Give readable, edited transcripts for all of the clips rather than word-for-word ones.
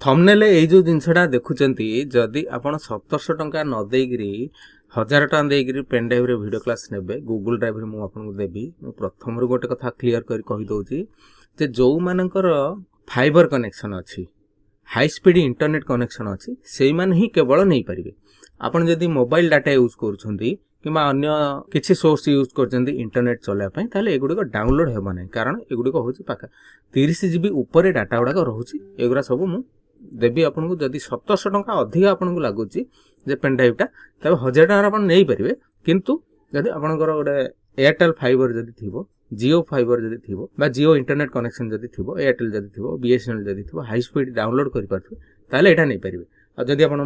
Thumbnail ए जो जिनसटा देखुचंती जदि आपण 1700 टंका न देगिरी 1000 टंका देगिरी पेन ड्राइव रे वीडियो क्लास नेबे गूगल ड्राइव रे मु आपन को देबी प्रथम रो गोटे कथा क्लियर करी कहि दोची जे जो मानकर फाइबर कनेक्शन अछि हाई स्पीड इंटरनेट कनेक्शन अछि सेई मान ही केवल नै परिबे। आपण जदि मोबाइल डाटा यूज करूछंती किमा अन्य किछि सोर्स यूज करछंती इंटरनेट चले पई ताले एगुडी को डाउनलोड हेबो नै कारण एगुडी को होची पाखा 30 जीबी ऊपर डाटा गुडा रहउची एगुरा सब मु देबी आपन को जदि 1700 टंका अधिक आपन को लागुची जे पेन ड्राइव टा तबे 1000 टंका आपन नै परिबे। किंतु जदि आपन को गोटे एयरटेल फाइबर जदि थिबो जियो फाइबर जदि थिबो बा जियो इंटरनेट कनेक्शन जदि थिबो एयरटेल जदि थिबो बीएसएनएल जदि थिबो हाई स्पीड डाउनलोड करि पारथु ताले एटा नै परिबे। आ जदि आपण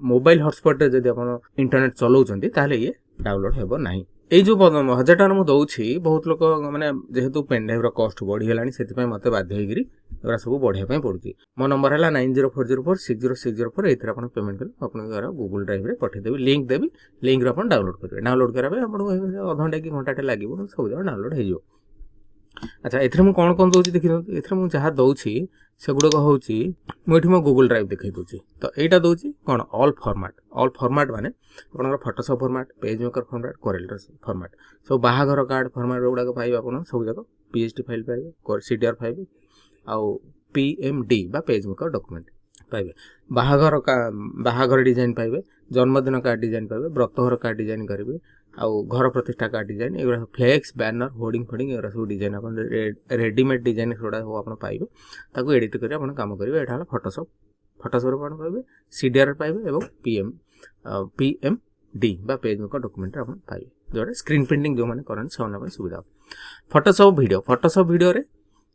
मोबाइल हॉटस्पॉट रे जदि आपण इंटरनेट चलाउछंती ताले ये डाउनलोड हेबो नाही। ए जो 1000 टका मु दउछि बहुत लोक माने जेहेतु पेन ड्राइव रो कॉस्ट बढ़ी गेलानी सेति पय मते बाध्य होइगिरी एरा सब बढ़िया पय पड़ुछि। मो नंबर हला 9040460604 एथरा आपण पेमेंट कर आपण द्वारा गूगल ड्राइव रे पठे देबी लिंक देबी लिंक रे आपण डाउनलोड करबे डाउनलोड कराबे आपण आधा घंटा कि घंटाटे लागिबो सब जगह डाउनलोड हे जो। अच्छा एथरे मु कोन दउछि देखि एथरे मु जहा दउछि सेगुडो को होछि मु एठी मो गूगल ड्राइव देखै दउछि तो एटा दउछि कोन ऑल फॉर्मेट माने आपनकर Photoshop format page maker format कोरेलर फॉर्मेट सब बाहागर कार्ड फॉर्मेट गुडा को पाइबा आपन सब जगह पीएचडी फाइल पाइबे सीडीआर पाइबे आउ पीएमडी बा पेज मेकर डॉक्यूमेंट पाइबे बाहागर डिजाइन पाइबे जन्मदिन कार्ड डिजाइन पाइबे व्रतघर कार्ड डिजाइन करिवे आउ घर प्रतिष्ठा कार्ड डिजाइन एगुरा फ्लेक्स बैनर होर्डिंग फोर्डिंग एगुरा सब डिजाइन अपन रेडीमेड डिजाइन थोड़ा हो अपन पाइबे ताको एडिट करी अपन काम करिवे। एटा हला फोटोशॉप अपन पाइबे सीडीआर पाइबे एवं पीएमडी बा पेज मेकर डॉक्यूमेंट अपन पाइबे जोडे स्क्रीन प्रिंटिंग जो माने करन सोना पर सुविधा। फोटोशॉप वीडियो रे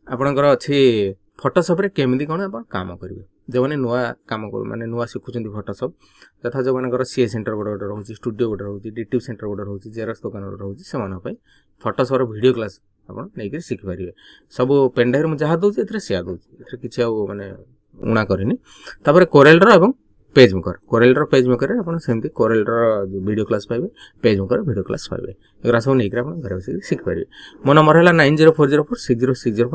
आपनकर अछि फोटोशॉप रे केमिति कोन अपन काम करिवे जो माने नुवा काम कर माने नुवा सिखुचंती फोटोशॉप तथा जो मानकर सीए सेंटर गोटे रहउची स्टूडियो गोटे रहउची डिटिव सेंटर गोटे रहउची जेरक्स दुकान गोटे रहउची से माने पई फोटोशॉप रो वीडियो क्लास अपन नै के सिख परिवे। सब पेन ड्राइव में जहा दउची एथरे शेयर दउची एथरे किछि आ माने उणा करिनी। तापर कोरेल रो एवं पेज मेकर रे अपन सेमती कोरेल रो वीडियो क्लास पाइबे पेज मेकर वीडियो क्लास पाइबे एगरा सब नै के अपन घर बसी सिख परिवे। मो नंबर हला 9040460604।